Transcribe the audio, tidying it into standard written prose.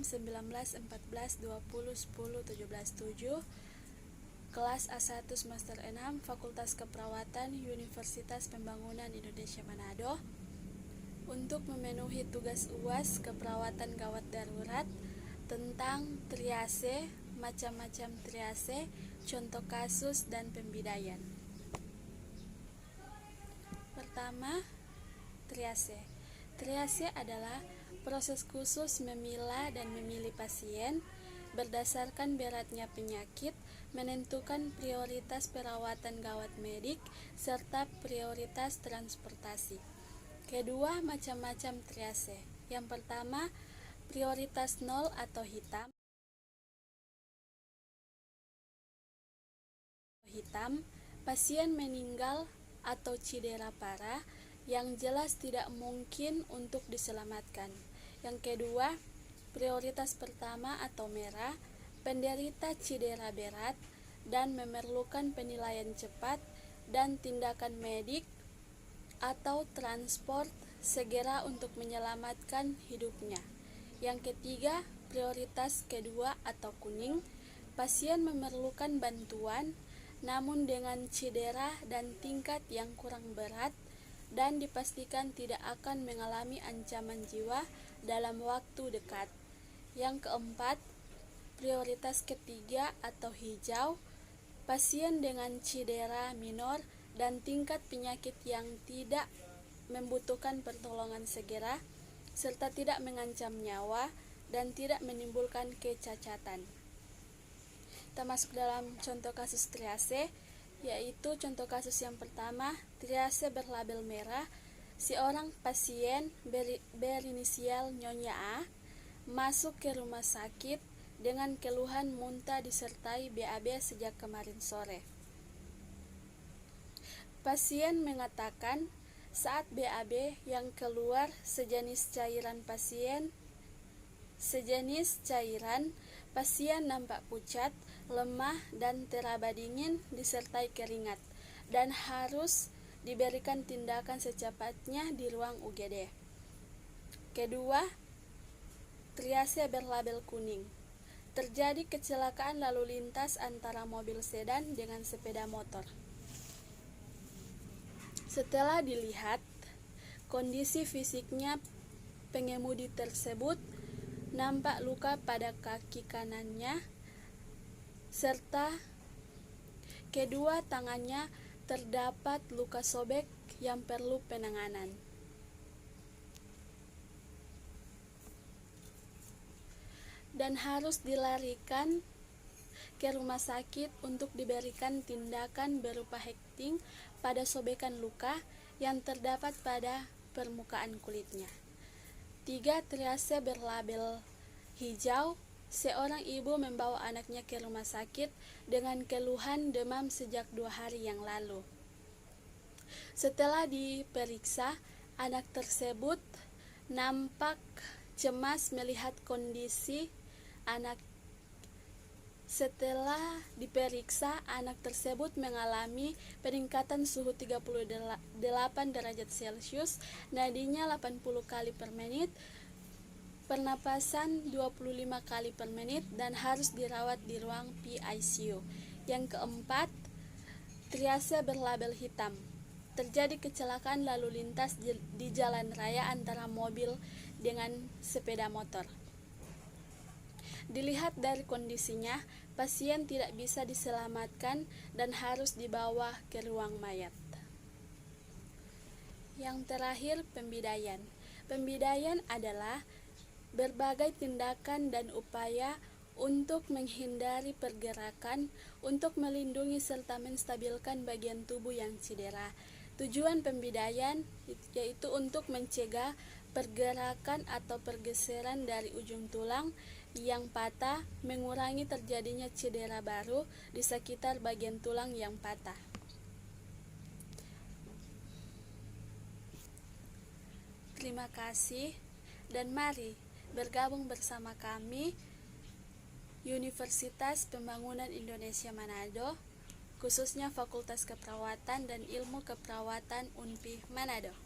19, 14, 20, 10, 17, 7 kelas A1 semester 6 Fakultas Keperawatan Universitas Pembangunan Indonesia Manado untuk memenuhi tugas UAS keperawatan gawat darurat tentang triase, macam-macam triase, contoh kasus dan pembidaian. Pertama, triase. Triase adalah proses khusus memilah dan memilih pasien berdasarkan beratnya penyakit, menentukan prioritas perawatan gawat medik, serta prioritas transportasi. Kedua, macam-macam triase. Yang pertama, prioritas 0 atau hitam. Pasien meninggal atau cedera parah yang jelas tidak mungkin untuk diselamatkan. Yang kedua, prioritas pertama atau merah, penderita cedera berat dan memerlukan penilaian cepat dan tindakan medik atau transport segera untuk menyelamatkan hidupnya. Yang ketiga, prioritas kedua atau kuning, pasien memerlukan bantuan namun dengan cedera dan tingkat yang kurang berat dan dipastikan tidak akan mengalami ancaman jiwa dalam waktu dekat. Yang keempat, prioritas ketiga atau hijau, pasien dengan cedera minor dan tingkat penyakit yang tidak membutuhkan pertolongan segera, serta tidak mengancam nyawa dan tidak menimbulkan kecacatan. Kita masuk dalam contoh kasus triase, yaitu contoh kasus yang pertama, triase berlabel merah. Seorang pasien berinisial Nyonya A masuk ke rumah sakit dengan keluhan muntah disertai BAB sejak kemarin sore. Pasien mengatakan saat BAB yang keluar sejenis cairan, pasien nampak pucat, lemah, dan teraba dingin disertai keringat dan harus diberikan tindakan secepatnya di ruang UGD. Kedua, triase berlabel kuning. Terjadi kecelakaan lalu lintas antara mobil sedan dengan sepeda motor. Setelah dilihat, kondisi fisiknya pengemudi tersebut nampak luka pada kaki kanannya serta kedua tangannya terdapat luka sobek yang perlu penanganan. Dan harus dilarikan ke rumah sakit untuk diberikan tindakan berupa hekting pada sobekan luka yang terdapat pada permukaan kulitnya. 3. Triase berlabel hijau. Seorang ibu membawa anaknya ke rumah sakit dengan keluhan demam sejak 2 hari yang lalu. Setelah diperiksa, anak tersebut nampak cemas melihat kondisi anak. Setelah diperiksa, anak tersebut mengalami peningkatan suhu 38 derajat Celcius, nadinya 80 kali per menit, pernapasan 25 kali per menit, dan harus dirawat di ruang PICU. Yang keempat, triase berlabel hitam. Terjadi kecelakaan lalu lintas di jalan raya antara mobil dengan sepeda motor. Dilihat dari kondisinya, pasien tidak bisa diselamatkan dan harus dibawa ke ruang mayat. Yang terakhir, pembidaian. Pembidaian adalah berbagai tindakan dan upaya untuk menghindari pergerakan, untuk melindungi serta menstabilkan bagian tubuh yang cedera. Tujuan pembidaian yaitu untuk mencegah pergerakan atau pergeseran dari ujung tulang yang patah, mengurangi terjadinya cedera baru di sekitar bagian tulang yang patah. Terima kasih dan mari bergabung bersama kami Universitas Pembangunan Indonesia Manado, khususnya Fakultas Keperawatan dan Ilmu Keperawatan UNPI Manado.